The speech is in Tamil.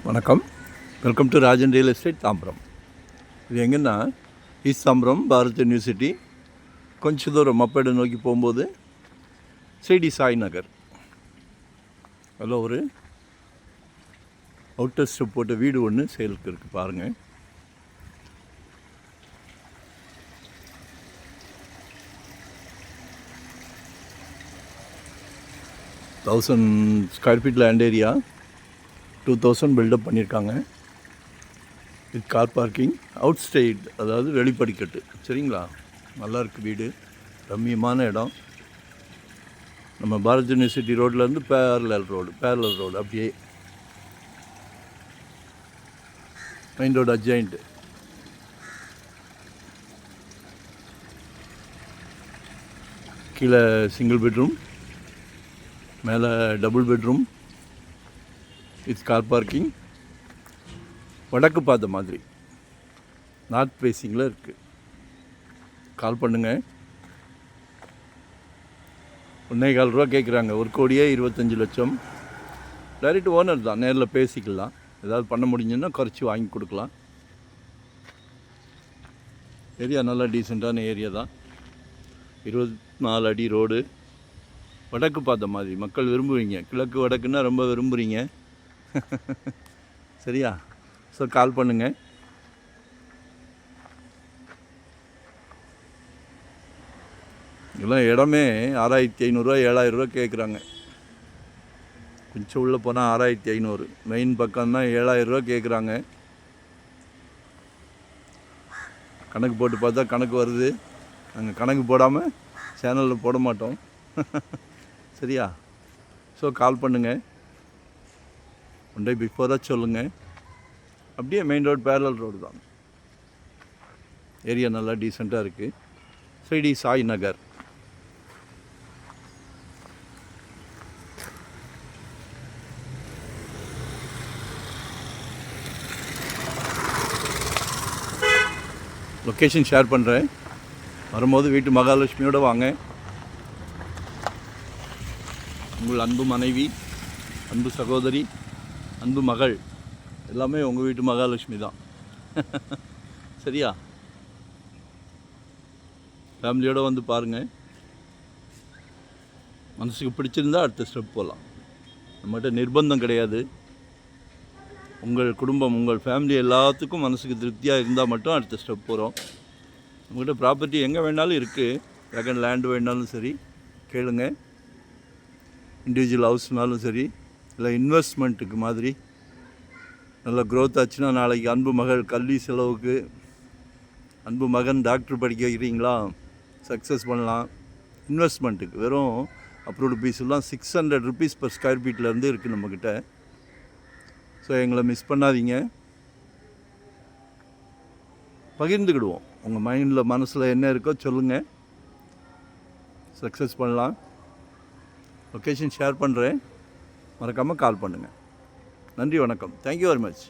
வணக்கம். Welcome to Rajan real estate Tambaram. இது எங்கன்னா ஈஸ்ட் தாம்பரம் பாரத் யூனிவர்சிட்டி கொஞ்சம் தூரம் மப்பேடு நோக்கி போகும்போது ஸ்ரீடி சாய் நகர் அதில் ஒரு அவுட்டர் ஸ்டெப் போட்ட வீடு ஒன்று சேலுக்கு இருக்குது பாருங்கள். Thousand square feet land area 2000 buildup பண்ணியிருக்காங்க. இது கார் பார்க்கிங், அவுட் ஸ்டேட், அதாவது வெளிப்படிக்கட்டு. சரிங்களா, நல்லா இருக்குது வீடு, ரம்மியமான இடம். நம்ம பாரத் யூனிவர்சிட்டி ரோட்லேருந்து பேரலல் ரோடு அப்படியே மெயின் ரோடு அட்ஜாயிண்ட்டு. கீழே சிங்கிள் பெட்ரூம், மேலே டபுள் பெட்ரூம். இது கார் பார்க்கிங், வடக்கு பார்த்த மாதிரி நார்த் ஃபேஸிங்கில் இருக்குது. கால் பண்ணுங்கள். 1.25 ரூபா கேட்குறாங்க. 1,25,00,000. டைரெக்ட் ஓனர் தான், நேரில் பேசிக்கலாம். ஏதாவது பண்ண முடிஞ்சுன்னா குறைச்சி வாங்கி கொடுக்கலாம். ஏரியா நல்லா டீசெண்டான ஏரியா தான். 24 அடி ரோடு, வடக்கு பார்த்த மாதிரி. மக்கள் விரும்புவீங்க, கிழக்கு வடக்குன்னா ரொம்ப விரும்புகிறீங்க. சரியா? ஸோ கால் பண்ணுங்கள். இதெல்லாம் இடமே 6,500 7,000 ரூபா கேட்குறாங்க. கொஞ்சம் உள்ளே போனால் 6,500. மெயின் பக்கம்தான் 7,000 ரூபா கேட்குறாங்க. கணக்கு போட்டு பார்த்தா கணக்கு வருது. நாங்கள் கணக்கு போடாமல் சேனலில் போட மாட்டோம். சரியா? ஸோ கால் பண்ணுங்கள். 1 day பிஃபோராக சொல்லுங்கள். அப்படியே மெயின் ரோடு பேரலல் ரோடு தான். ஏரியா நல்லா டீசெண்டாக இருக்குது. ஸ்ரீடி சாய் நகர். லொக்கேஷன் ஷேர் பண்ணுறேன். வரும்போது வீட்டு மகாலட்சுமியோடு வாங்க. உங்கள் அன்பு மனைவி, அன்பு சகோதரி, அன்பு மகள் எல்லாமே உங்கள் வீட்டு மகாலட்சுமி தான். சரியா? ஃபேமிலியோடு வந்து பாருங்கள். மனசுக்கு பிடிச்சிருந்தால் அடுத்த ஸ்டெப் போகலாம். நம்மகிட்ட நிர்பந்தம் கிடையாது. உங்கள் குடும்பம், உங்கள் ஃபேமிலி எல்லாத்துக்கும் மனசுக்கு திருப்தியாக இருந்தால் மட்டும் அடுத்த ஸ்டெப் போகிறோம். நம்மகிட்ட ப்ராப்பர்ட்டி எங்கே வேணாலும் இருக்குது. செகண்ட் லேண்டு வேணாலும் சரி கேளுங்க. இண்டிவிஜுவல் ஹவுஸ்னாலும் சரி, இல்லை இன்வெஸ்ட்மெண்ட்டுக்கு மாதிரி நல்லா க்ரோத் ஆச்சுன்னா நாளைக்கு அன்பு மகள் கல்வி செலவுக்கு, அன்பு மகன் டாக்டர் படிக்க வைக்கிறீங்களா, சக்ஸஸ் பண்ணலாம். இன்வெஸ்ட்மெண்ட்டுக்கு வெறும் அப்ரூவ்டு பீஸ்லாம் 600 rupees per square feetலேருந்து இருக்குது நம்மக்கிட்ட. ஸோ எங்களை மிஸ் பண்ணாதீங்க. பகிர்ந்துக்கிடுவோம். உங்கள் மைண்டில் மனசில் என்ன இருக்கோ சொல்லுங்கள். சக்ஸஸ் பண்ணலாம். லொக்கேஷன் ஷேர் பண்ணுறேன். மறக்காமல் கால் பண்ணுங்கள். நன்றி, வணக்கம். Thank you very much.